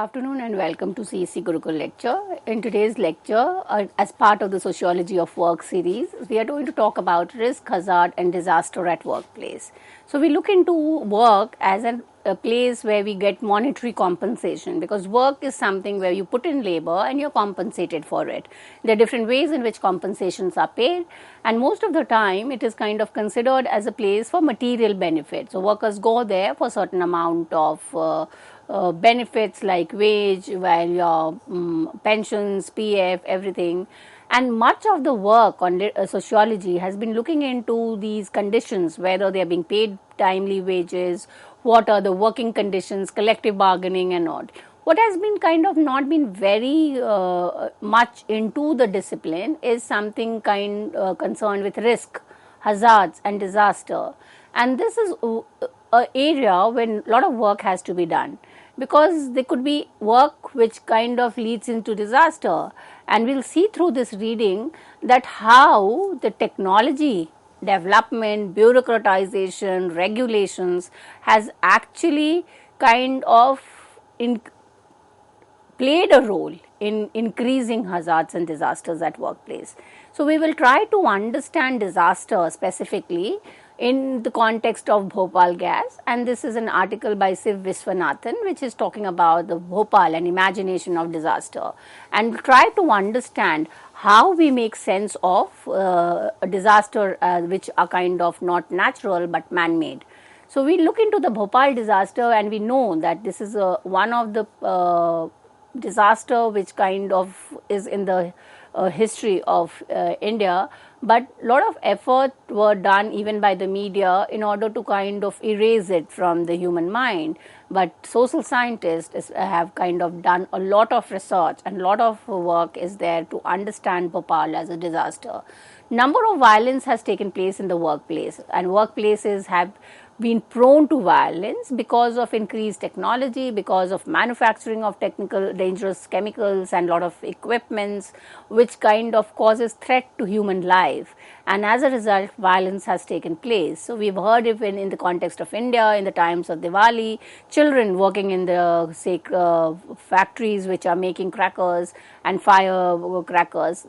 afternoon and welcome to CEC Gurukul lecture. In today's lecture, as part of the Sociology of Work series, we are going to talk about risk, hazard and disaster at workplace. So we look into work as a place where we get monetary compensation, because work is something where you put in labor and you're compensated for it. There are different ways in which compensations are paid, and most of the time it is kind of considered as a place for material benefit. So workers go there for a certain amount of benefits like wage, while your pensions, PF, everything. And much of the work on sociology has been looking into these conditions, whether they are being paid timely wages, what are the working conditions, collective bargaining and all. What has been kind of not been very much into the discipline is something concerned with risk, hazards and disaster. And this is an area when a lot of work has to be done, because there could be work which kind of leads into disaster. And we'll see through this reading that how the technology development, bureaucratization, regulations has actually kind of played a role in increasing hazards and disasters at workplace. So we will try to understand disaster specifically in the context of Bhopal gas, and this is an article by Siv Viswanathan which is talking about the Bhopal and imagination of disaster, and try to understand how we make sense of a disaster which are kind of not natural but man-made. So we look into the Bhopal disaster and we know that this is one of the disaster which kind of is in the history of India, but a lot of effort were done even by the media in order to kind of erase it from the human mind. But social scientists have kind of done a lot of research, and a lot of work is there to understand Bhopal as a disaster. Number of violence has taken place in the workplace, and workplaces have been prone to violence because of increased technology, because of manufacturing of technical dangerous chemicals and lot of equipments which kind of causes threat to human life, and as a result violence has taken place. So we've heard even in the context of India in the times of Diwali, children working in the factories which are making crackers and firecrackers,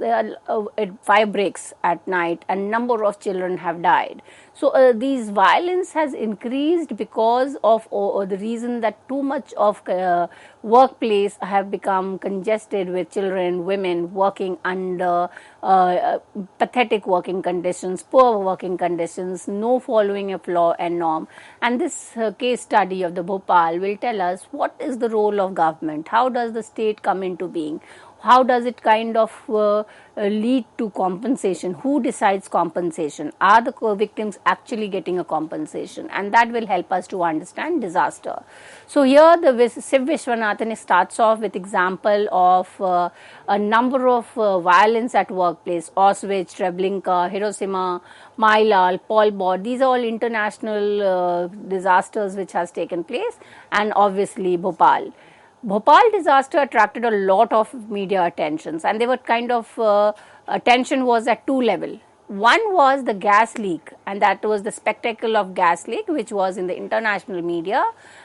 fire breaks at night and number of children have died. So these violence has increased because of the reason that too much of workplace have become congested with children, women working under pathetic working conditions, poor working conditions, no following of law and norm. And this case study of the Bhopal will tell us what is the role of government, how does the state come into being, how does it kind of lead to compensation, who decides compensation, are the victims actually getting a compensation, and that will help us to understand disaster. So here the Siv Viswanathan starts off with example of a number of violence at workplace, Auschwitz, Treblinka, Hiroshima, Mailal, Pol Pot. These are all international disasters which has taken place, and obviously Bhopal. Bhopal disaster attracted a lot of media attentions, and they were kind of attention was at two levels. One was the gas leak, and that was the spectacle of gas leak which was in the international media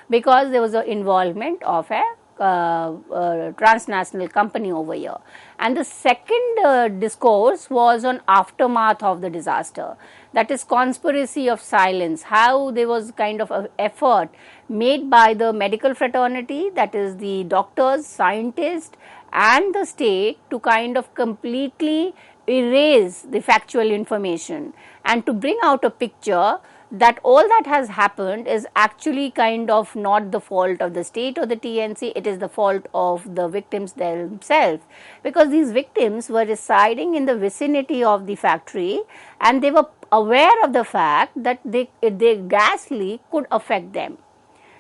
because there was an involvement of a transnational company over here. And the second discourse was on aftermath of the disaster, that is conspiracy of silence, how there was kind of an effort made by the medical fraternity, that is the doctors, scientists and the state, to kind of completely erase the factual information and to bring out a picture that all that has happened is actually kind of not the fault of the state or the TNC, it is the fault of the victims themselves, because these victims were residing in the vicinity of the factory and they were aware of the fact that the gas leak could affect them,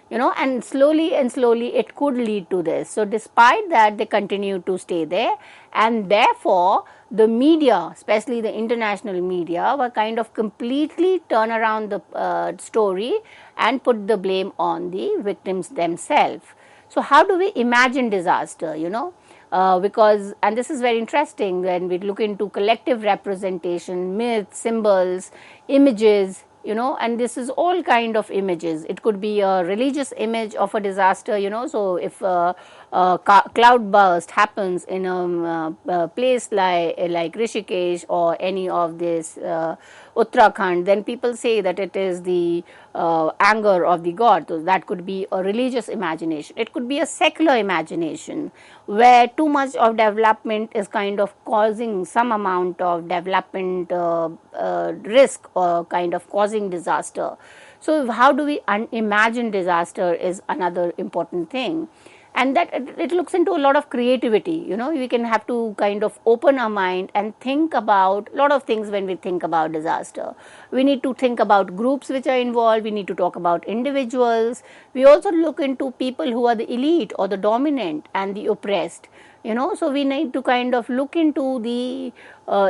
and slowly it could lead to this. So despite that, they continue to stay there, and therefore the media, especially the international media, were kind of completely turn around the story and put the blame on the victims themselves. So how do we imagine disaster, because, and this is very interesting when we look into collective representation, myths, symbols, images, and this is all kind of images. It could be a religious image of a disaster, so if cloud burst happens in a place like Rishikesh or any of this Uttarakhand, then people say that it is the anger of the god. So that could be a religious imagination. It could be a secular imagination where too much of development is kind of causing some amount of development risk or kind of causing disaster. So how do we imagine disaster is another important thing. And that it looks into a lot of creativity. We can have to kind of open our mind and think about a lot of things. When we think about disaster, we need to think about groups which are involved, we need to talk about individuals, we also look into people who are the elite or the dominant and the oppressed. So we need to kind of look into the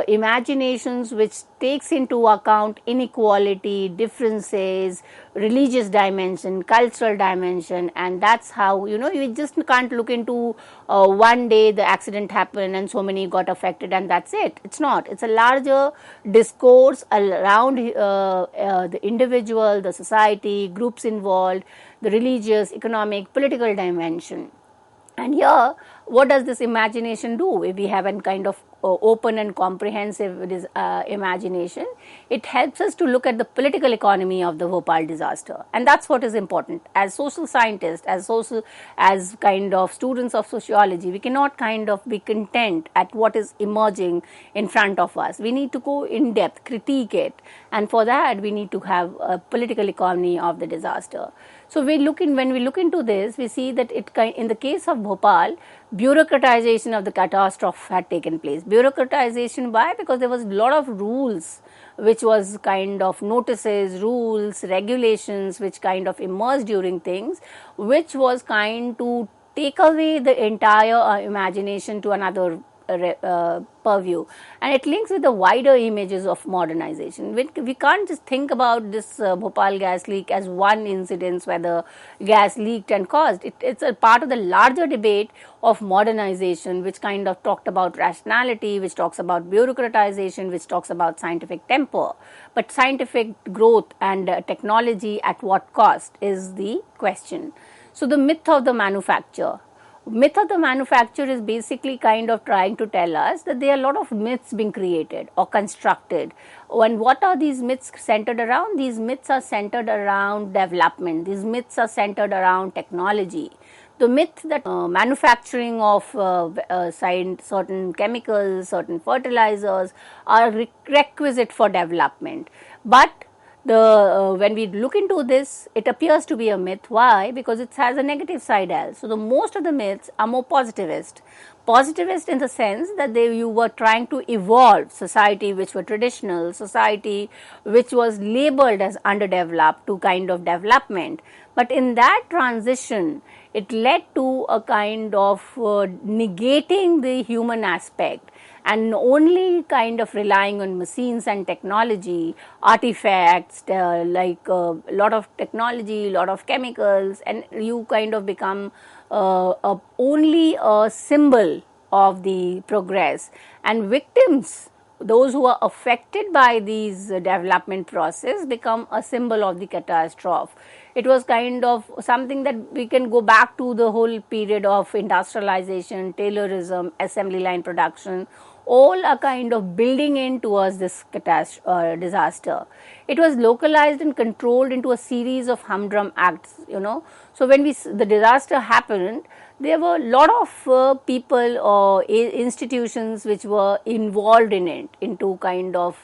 imaginations which takes into account inequality, differences, religious dimension, cultural dimension, and that's how, you just can't look into one day the accident happened and so many got affected and that's it. It's not. It's a larger discourse around the individual, the society, groups involved, the religious, economic, political dimension. And here, what does this imagination do? If we have a kind of open and comprehensive imagination, it helps us to look at the political economy of the Bhopal disaster, and that's what is important. As social scientists, as kind of students of sociology, we cannot kind of be content at what is emerging in front of us. We need to go in depth, critique it, and for that we need to have a political economy of the disaster. So when we look into this, we see that in the case of Bhopal, bureaucratization of the catastrophe had taken place. Bureaucratization, why? Because there was a lot of rules, which was kind of notices, rules, regulations, which kind of emerged during things, which was kind to take away the entire imagination to another purview, and it links with the wider images of modernization. We can't just think about this Bhopal gas leak as one incident where the gas leaked and caused. It's a part of the larger debate of modernization, which kind of talked about rationality, which talks about bureaucratization, which talks about scientific temper. But scientific growth and technology at what cost is the question. So the myth of the manufacture. Myth of the manufacture is basically kind of trying to tell us that there are a lot of myths being created or constructed. And what are these myths centered around? These myths are centered around development. These myths are centered around technology. The myth that manufacturing of certain chemicals, certain fertilizers are requisite for development. But when we look into this, it appears to be a myth. Why? Because it has a negative side as. So the most of the myths are more positivist. Positivist in the sense that you were trying to evolve society which were traditional, society which was labeled as underdeveloped to kind of development. But in that transition, it led to a kind of negating the human aspect and only kind of relying on machines and technology, artifacts, like a lot of technology, a lot of chemicals, and you kind of become only a symbol of the progress. And victims, those who are affected by these development process, become a symbol of the catastrophe. It was kind of something that we can go back to the whole period of industrialization, Taylorism, assembly line production. All are kind of building in towards this disaster. It was localized and controlled into a series of humdrum acts, So when the disaster happened, there were a lot of people or institutions which were involved in it, into kind of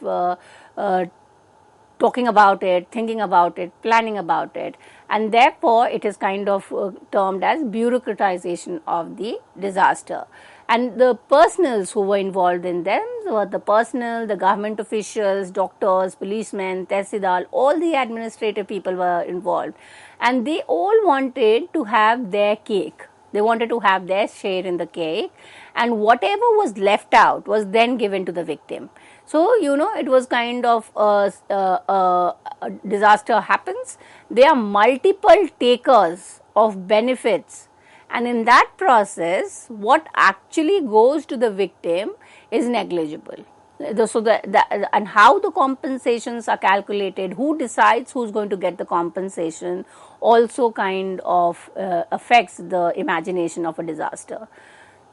talking about it, thinking about it, planning about it, and therefore it is kind of termed as bureaucratization of the disaster. And the personals who were involved in them were the personnel, the government officials, doctors, policemen, tehsildar, all the administrative people were involved, and they all wanted to have their cake. They wanted to have their share in the cake, and whatever was left out was then given to the victim. So, it was kind of a disaster happens. There are multiple takers of benefits, and in that process, what actually goes to the victim is negligible. And how the compensations are calculated, who decides who's going to get the compensation, also kind of affects the imagination of a disaster.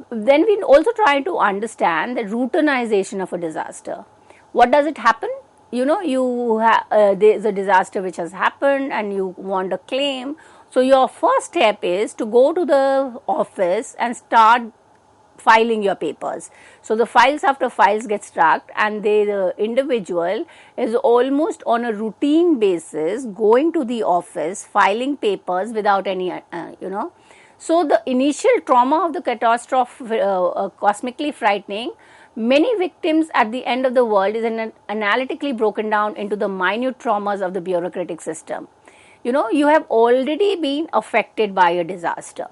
Then we also try to understand the routinization of a disaster. What does it happen? There's a disaster which has happened and you want a claim. So your first step is to go to the office and start filing your papers. So the files after files get struck, and the individual is almost on a routine basis going to the office, filing papers without any, So the initial trauma of the catastrophe, cosmically frightening. Many victims at the end of the world is analytically broken down into the minute traumas of the bureaucratic system. You have already been affected by a disaster.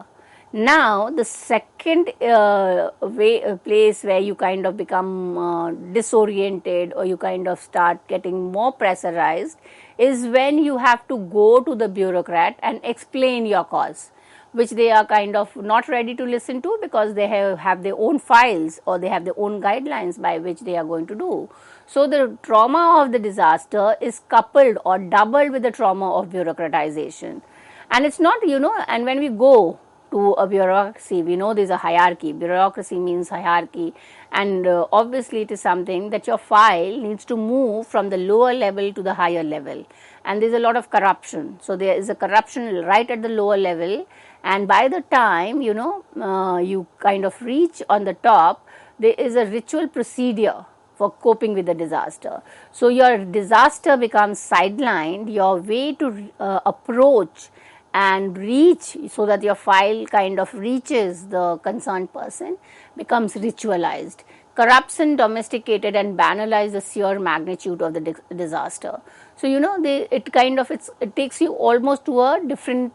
Now, the second place where you kind of become disoriented, or you kind of start getting more pressurized, is when you have to go to the bureaucrat and explain your cause, which they are kind of not ready to listen to, because they have their own files, or they have their own guidelines by which they are going to do. So, the trauma of the disaster is coupled or doubled with the trauma of bureaucratization. And it's not, and when we go to a bureaucracy, we know there is a hierarchy. Bureaucracy means hierarchy, and obviously it is something that your file needs to move from the lower level to the higher level, and there is a lot of corruption. So there is a corruption right at the lower level, and by the time you kind of reach on the top, there is a ritual procedure for coping with the disaster. So your disaster becomes sidelined, your way to approach and reach, so that your file kind of reaches the concerned person, becomes ritualized. Corruption domesticated and banalized the sheer magnitude of the disaster. So it takes you almost to a different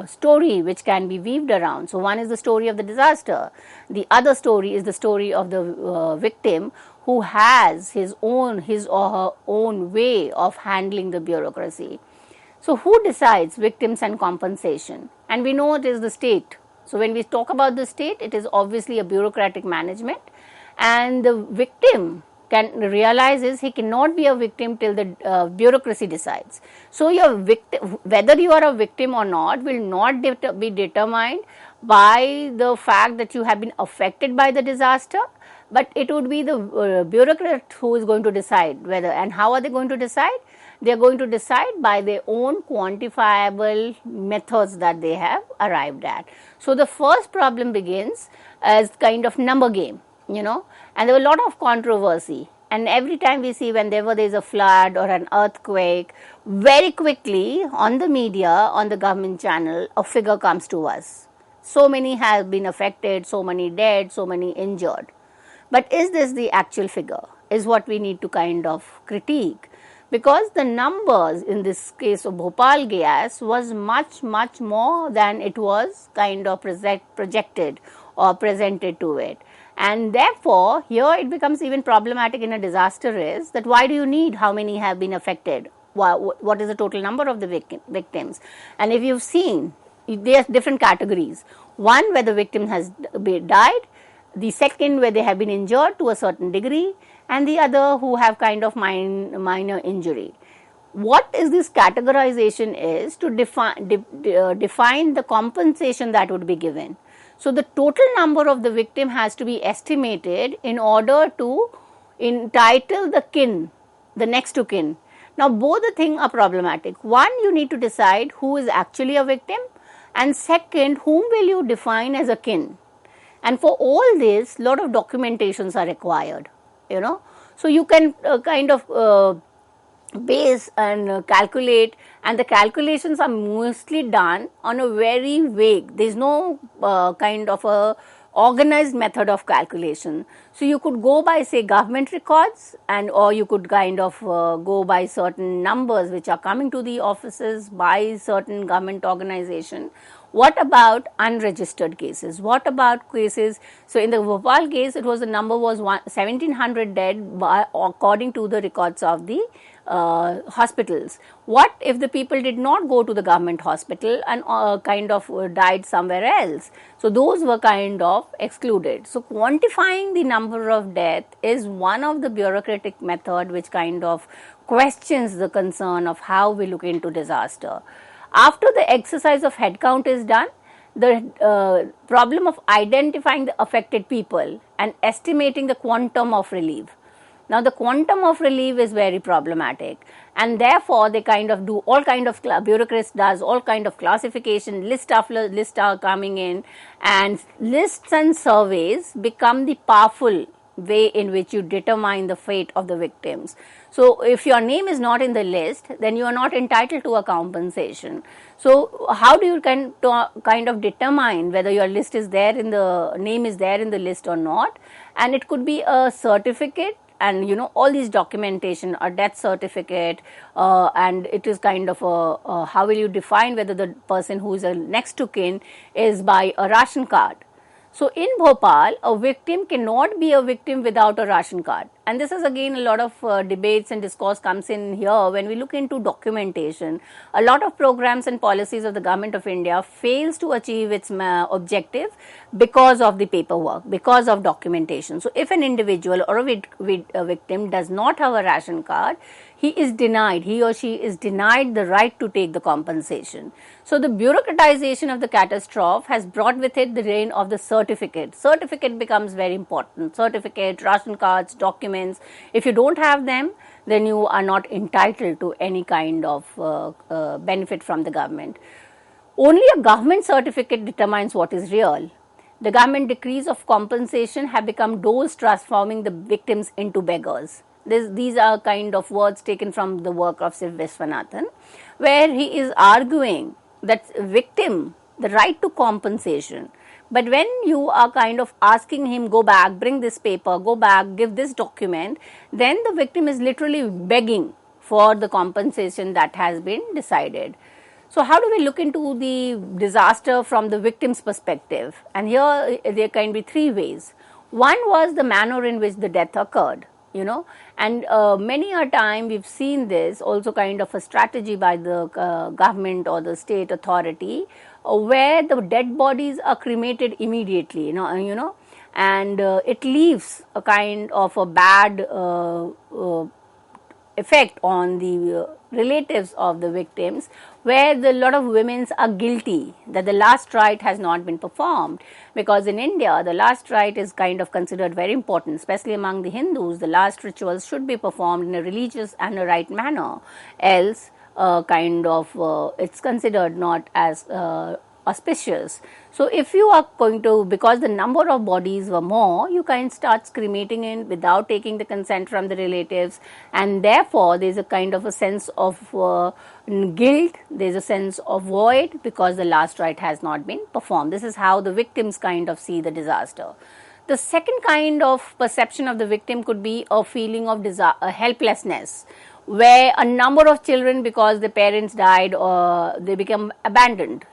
story which can be weaved around. So one is the story of the disaster. The other story is the story of the victim, who has his or her own way of handling the bureaucracy. So who decides victims and compensation? And we know it is the state. So when we talk about the state, it is obviously a bureaucratic management, and the victim can realize is he cannot be a victim till the bureaucracy decides. So your victim, whether you are a victim or not, will not be determined by the fact that you have been affected by the disaster, but it would be the bureaucrat who is going to decide whether. And how are they going to decide? They are going to decide by their own quantifiable methods that they have arrived at. So the first problem begins as kind of number game, and there was a lot of controversy. And every time we see whenever there is a flood or an earthquake, very quickly on the media, on the government channel, a figure comes to us. So many have been affected, so many dead, so many injured. But is this the actual figure? Is what we need to kind of critique. Because the numbers in this case of Bhopal gas was much more than it was kind of projected or presented to it. And therefore, here it becomes even problematic in a disaster is that why do you need how many have been affected? What is the total number of the victims? And if you've seen, there are different categories. One where the victim has died, the second where they have been injured to a certain degree, and the other who have kind of minor injury. What is this categorization is to define the compensation that would be given. So the total number of the victim has to be estimated in order to entitle the next to kin. Now both the things are problematic. One, you need to decide who is actually a victim, and second, whom will you define as a kin. And for all this, lot of documentations are required. So you can kind of base and calculate, and the calculations are mostly done on a very vague. There is no kind of a organized method of calculation. So you could go by, say, government records, and or you could kind of go by certain numbers which are coming to the offices by certain government organization. What about unregistered cases? What about cases? So in the Bhopal case, it was the number was 1700 dead according to the records of the hospitals. What if the people did not go to the government hospital and kind of died somewhere else? So those were kind of excluded. So quantifying the number of death is one of the bureaucratic method which kind of questions the concern of how we look into disaster. After the exercise of headcount is done, the problem of identifying the affected people and estimating the quantum of relief. Now, the quantum of relief is very problematic, and therefore they kind of do all kind of bureaucracy does all kind of classification, list after list are coming in, and lists and surveys become the powerful way in which you determine the fate of the victims. So, if your name is not in the list, then you are not entitled to a compensation. So, how do you kind of determine whether your list is there in the name is there in the list or not? And it could be a certificate, and all these documentation, a death certificate, and it is kind of a how will you define whether the person who is a next to kin is by a ration card. So in Bhopal, a victim cannot be a victim without a ration card, and this is again a lot of debates and discourse comes in here when we look into documentation. A lot of programs and policies of the government of India fails to achieve its objective because of the paperwork, because of documentation. So if an individual or a victim does not have a ration card, he or she is denied the right to take the compensation. So the bureaucratization of the catastrophe has brought with it the reign of the certificate. Certificate becomes very important. Certificate, ration cards, documents. If you don't have them, then you are not entitled to any kind of benefit from the government. Only a government certificate determines what is real. The government decrees of compensation have become doles transforming the victims into beggars. These are kind of words taken from the work of Siv Viswanathan, where he is arguing that victim, the right to compensation. But when you are kind of asking him, go back, bring this paper, go back, give this document, then the victim is literally begging for the compensation that has been decided. So how do we look into the disaster from the victim's perspective? And here there can be three ways. One was the manner in which the death occurred. And many a time we've seen this also kind of a strategy by the government or the state authority where the dead bodies are cremated immediately, and it leaves a kind of a bad effect on the relatives of the victims, where a lot of women are guilty that the last rite has not been performed, because in India the last rite is kind of considered very important, especially among the Hindus. The last rituals should be performed in a religious and a right manner, else it's considered not as auspicious. So if you are going to, because the number of bodies were more, you can start cremating in without taking the consent from the relatives, and therefore there is a kind of a sense of guilt, there is a sense of void because the last rite has not been performed. This is how the victims kind of see the disaster. The second kind of perception of the victim could be a feeling of helplessness, where a number of children, because the parents died or they become abandoned,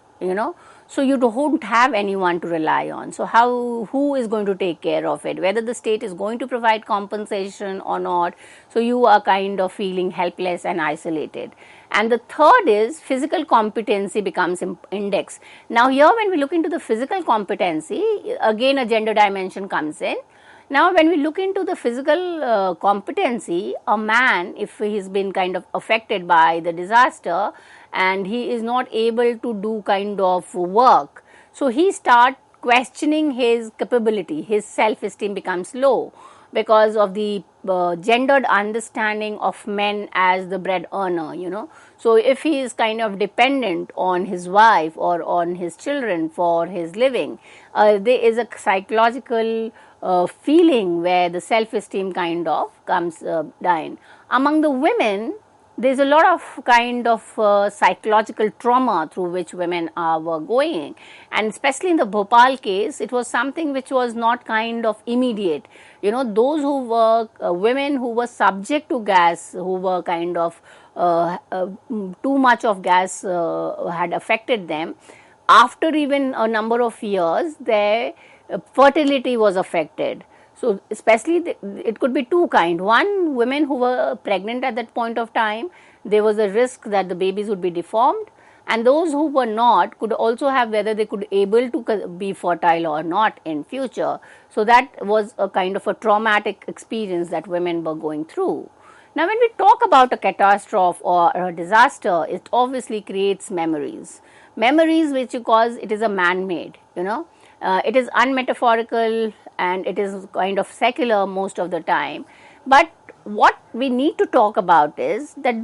so you don't have anyone to rely on. So who is going to take care of it, whether the state is going to provide compensation or not. So you are kind of feeling helpless and isolated. And the third is physical competency becomes index. Now here when we look into the physical competency, again a gender dimension comes in. Now when we look into the physical competency, a man, if he's been kind of affected by the disaster and he is not able to do kind of work, so he start questioning his capability, his self-esteem becomes low because of the gendered understanding of men as the bread earner, So if he is kind of dependent on his wife or on his children for his living, there is a psychological feeling where the self-esteem kind of comes down. Among the women, there is a lot of kind of psychological trauma through which women were going, and especially in the Bhopal case, it was something which was not kind of immediate. Those who were women who were subject to gas, who were kind of too much of gas had affected them, after even a number of years, their fertility was affected. So especially it could be two kind. One, women who were pregnant at that point of time, there was a risk that the babies would be deformed, and those who were not could also have whether they could able to be fertile or not in future. So that was a kind of a traumatic experience that women were going through. Now, when we talk about a catastrophe or a disaster, it obviously creates memories. Memories which because it is a man-made, it is unmetaphorical and it is kind of secular most of the time. But what we need to talk about is that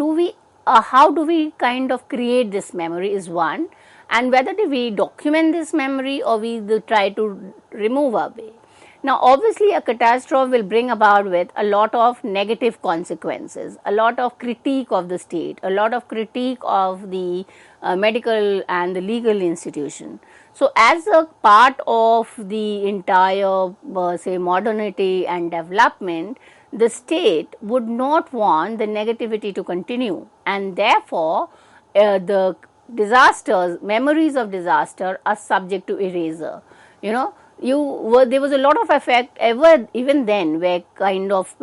how do we kind of create this memory is one, and whether do we document this memory or we try to remove away. Now, obviously, a catastrophe will bring about with a lot of negative consequences, a lot of critique of the state, a lot of critique of the medical and the legal institution. So, as a part of the entire, say, modernity and development, the state would not want the negativity to continue, and therefore, the disasters, memories of disaster are subject to erasure. There was a lot of effect even then where kind of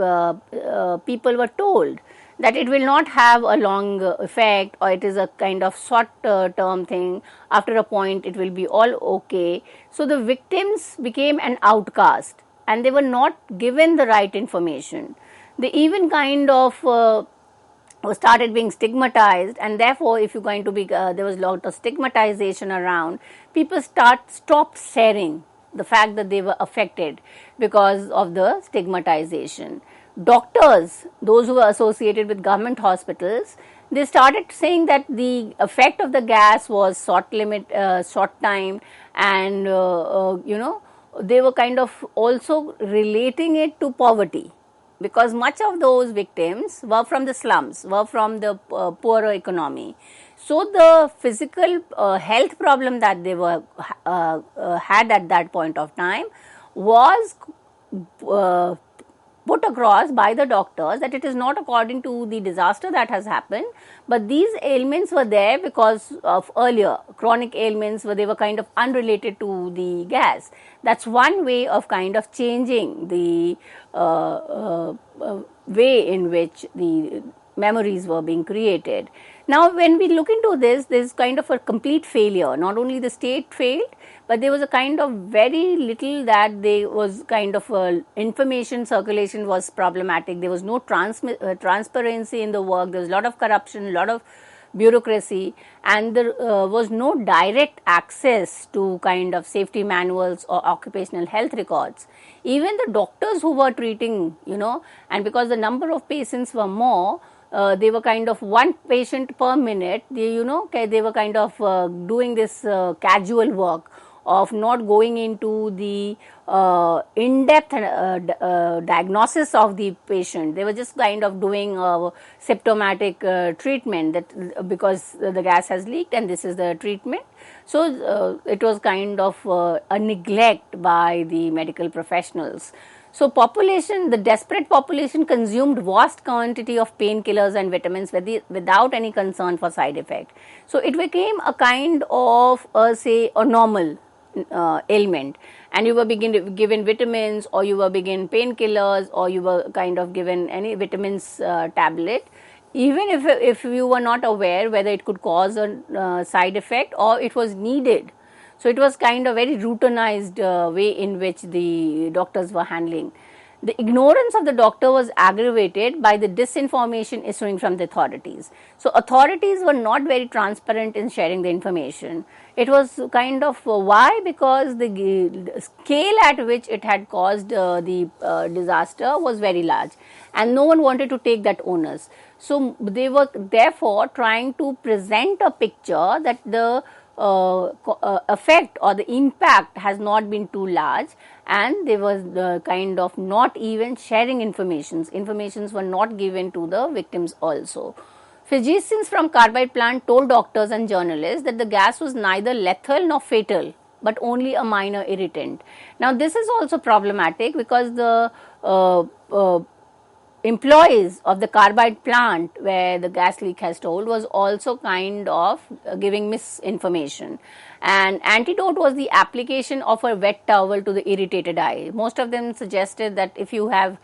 people were told that it will not have a long effect or it is a kind of short term thing. After a point it will be all okay. So the victims became an outcast and they were not given the right information. They even kind of started being stigmatized, and therefore if you're going to be there was a lot of stigmatization around. People stopped sharing the fact that they were affected because of the stigmatization. Doctors, those who were associated with government hospitals, they started saying that the effect of the gas was short time, and they were kind of also relating it to poverty, because much of those victims were from the slums, were from the poorer economy. So the physical health problem that they were had at that point of time was put across by the doctors that it is not according to the disaster that has happened, but these ailments were there because of earlier chronic ailments where they were kind of unrelated to the gas. That's one way of kind of changing the way in which the memories were being created. Now, when we look into this, there is kind of a complete failure. Not only the state failed, but there was a kind of very little that there was kind of information circulation was problematic. There was no transparency in the work. There was a lot of corruption, a lot of bureaucracy, and there was no direct access to kind of safety manuals or occupational health records. Even the doctors who were treating, and because the number of patients were more, they were kind of one patient per minute. They were kind of doing this casual work of not going into the in-depth diagnosis of the patient. They were just kind of doing symptomatic treatment that because the gas has leaked and this is the treatment. So it was kind of a neglect by the medical professionals. So the desperate population consumed vast quantity of painkillers and vitamins without any concern for side effect. So it became a kind of, say, a normal ailment, and you were given vitamins, or you were given painkillers, or you were kind of given any vitamins tablet, even if you were not aware whether it could cause a side effect or it was needed. So it was kind of very routinized way in which the doctors were handling. The ignorance of the doctor was aggravated by the disinformation issuing from the authorities. So authorities were not very transparent in sharing the information. It was kind of why? Because the scale at which it had caused the disaster was very large, and no one wanted to take that onus. So they were therefore trying to present a picture that the effect or the impact has not been too large, and there was kind of not even sharing informations were not given to the victims also. Physicians from carbide plant told doctors and journalists that the gas was neither lethal nor fatal, but only a minor irritant. Now this is also problematic because the employees of the carbide plant where the gas leak has told was also kind of giving misinformation. And antidote was the application of a wet towel to the irritated eye. Most of them suggested that if you have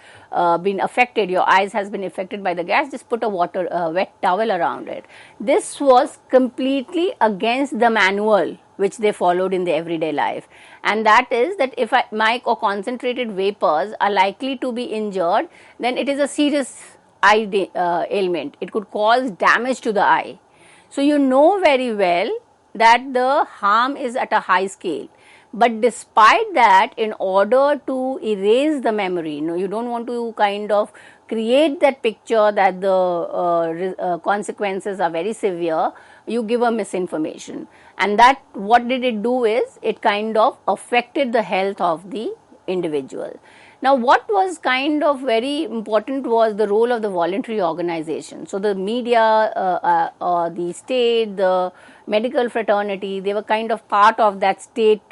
been affected, your eyes has been affected by the gas, just put a wet towel around it. This was completely against the manual which they followed in their everyday life, and that is that if mic or concentrated vapors are likely to be injured, then it is a serious eye ailment. It could cause damage to the eye. So you know very well that the harm is at a high scale. But despite that, in order to erase the memory, you don't want to kind of create that picture that the consequences are very severe, you give a misinformation. And that, what did it do is, it kind of affected the health of the individual. Now, what was kind of very important was the role of the voluntary organization. So, the media, the state, the medical fraternity, they were kind of part of that state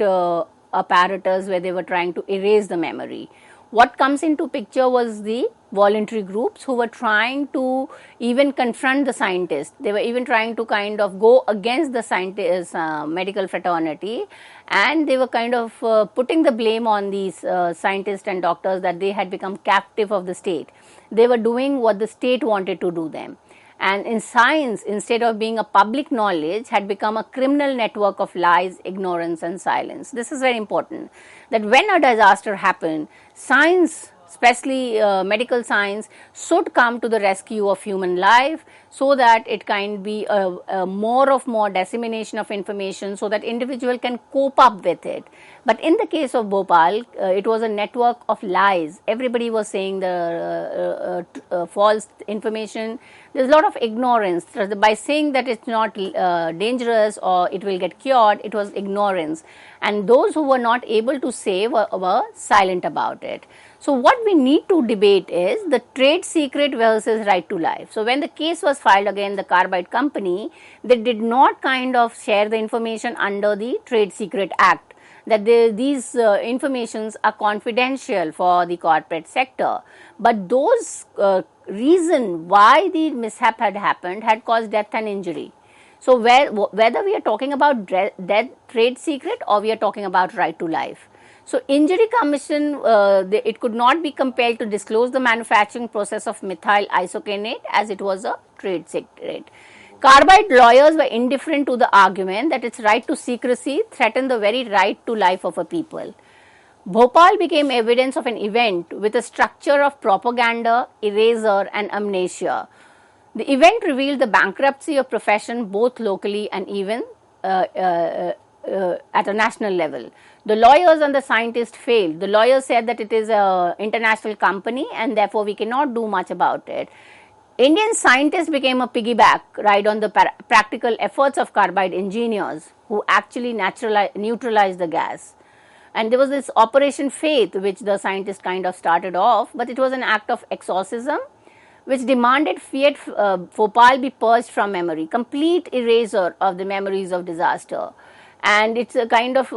apparatus where they were trying to erase the memory. What comes into picture was the voluntary groups who were trying to even confront the scientists. They were even trying to kind of go against the scientists, medical fraternity, and they were kind of putting the blame on these scientists and doctors that they had become captive of the state. They were doing what the state wanted to do them. And in science, instead of being a public knowledge, had become a criminal network of lies, ignorance and silence. This is very important, that when a disaster happened, science, especially medical science, should come to the rescue of human life, so that it can be a more dissemination of information, so that individual can cope up with it. But in the case of Bhopal, it was a network of lies. Everybody was saying the false information. There's a lot of ignorance. By saying that it's not dangerous or it will get cured, it was ignorance. And those who were not able to say were silent about it. So what we need to debate is the trade secret versus right to life. So when the case was filed against the carbide company, they did not kind of share the information under the Trade Secret Act, that these informations are confidential for the corporate sector. But those reason why the mishap had happened had caused death and injury. So whether we are talking about death, trade secret, or we are talking about right to life. So injury commission, it could not be compelled to disclose the manufacturing process of methyl isocanate, as it was a trade secret. Carbide lawyers were indifferent to the argument that its right to secrecy threatened the very right to life of a people. Bhopal became evidence of an event with a structure of propaganda, erasure and amnesia. The event revealed the bankruptcy of profession both locally and even at a national level. The lawyers and the scientists failed. The lawyers said that it is an international company and therefore we cannot do much about it. Indian scientists became a piggyback ride on the practical efforts of carbide engineers who actually neutralized the gas. And there was this Operation Faith, which the scientists kind of started off, but it was an act of exorcism which demanded Fiat Bhopal be purged from memory, complete erasure of the memories of disaster. And it's a kind of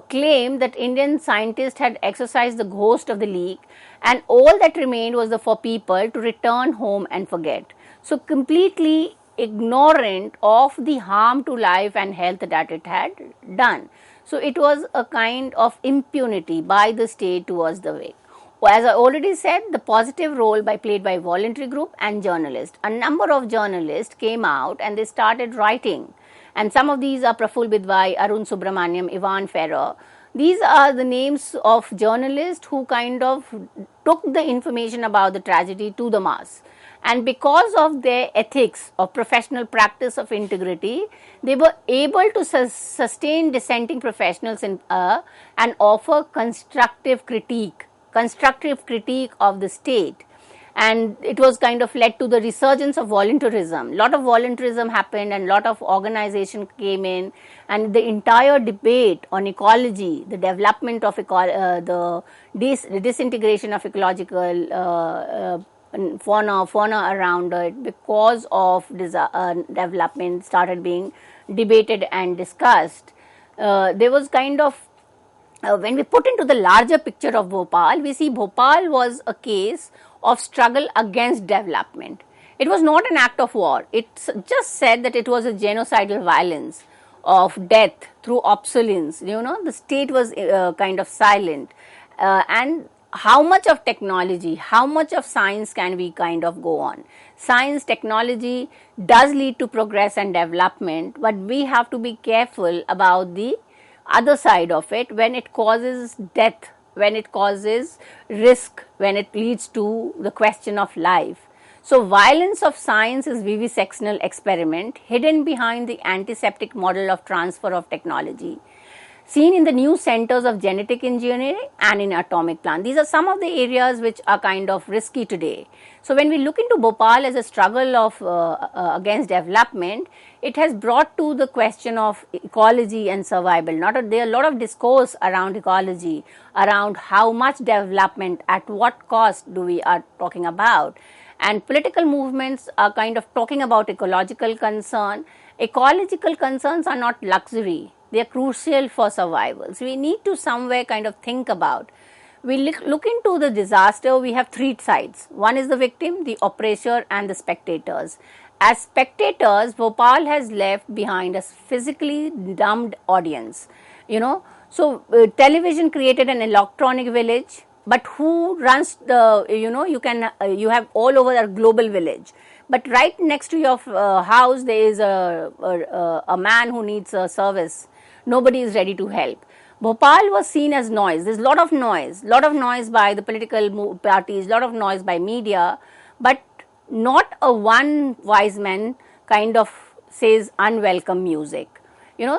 claim that Indian scientists had exorcised the ghost of the leak, and all that remained was for people to return home and forget. So completely ignorant of the harm to life and health that it had done. So it was a kind of impunity by the state towards the way. As I already said, the positive role played by voluntary group and journalists. A number of journalists came out and they started writing. And some of these are Praful Bidwai, Arun Subramaniam, Ivan Ferrer. These are the names of journalists who kind of took the information about the tragedy to the mass. And because of their ethics of professional practice of integrity, they were able to sustain dissenting professionals and offer constructive critique of the state. And it was kind of led to the resurgence of voluntarism. A lot of voluntarism happened and a lot of organization came in, and the entire debate on ecology, the development of the disintegration of ecological fauna around it because of development started being debated and discussed. There was kind of when we put into the larger picture of Bhopal, we see Bhopal was a case of struggle against development. It was not an act of war. It just said that it was a genocidal violence of death through obsolescence. The state was kind of silent. And how much of technology, how much of science can we kind of go on? Science, technology does lead to progress and development, but we have to be careful about the other side of it when it causes death, when it causes risk, when it leads to the question of life. So, violence of science is vivisectional experiment hidden behind the antiseptic model of transfer of technology, seen in the new centers of genetic engineering and in atomic plant. These are some of the areas which are kind of risky today. So, when we look into Bhopal as a struggle of against development, it has brought to the question of ecology and survival. There are a lot of discourse around ecology, around how much development, at what cost do we are talking about. And political movements are kind of talking about ecological concern. Ecological concerns are not luxury. They are crucial for survival. So, we need to somewhere kind of think about. We look into the disaster, we have three sides. One is the victim, the oppressor and the spectators. As spectators, Bhopal has left behind a physically numbed audience. So television created an electronic village, but who runs the, you have all over a global village. But right next to your house, there is a man who needs a service. Nobody is ready to help. Bhopal was seen as noise. There's a lot of noise by the political parties, lot of noise by media, but not a one wise man kind of says unwelcome music.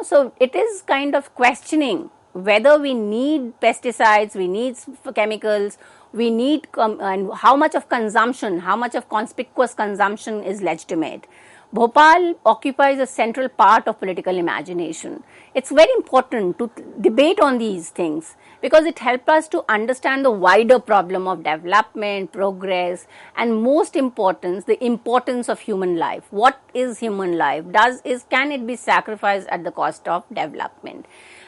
So it is kind of questioning whether we need pesticides, we need chemicals, we need and how much of consumption, how much of conspicuous consumption is legitimate. Bhopal occupies a central part of political imagination. It's very important to debate on these things because it helps us to understand the wider problem of development, progress, and most important, the importance of human life. What is human life? Can it be sacrificed at the cost of development?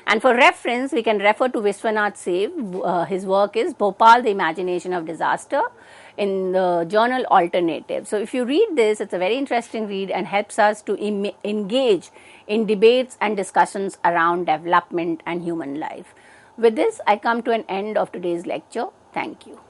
And for reference, we can refer to Vishwanath Sev. His work is Bhopal, the Imagination of Disaster, in the journal Alternative. So, if you read this, it's a very interesting read and helps us to engage in debates and discussions around development and human life. With this, I come to an end of today's lecture. Thank you.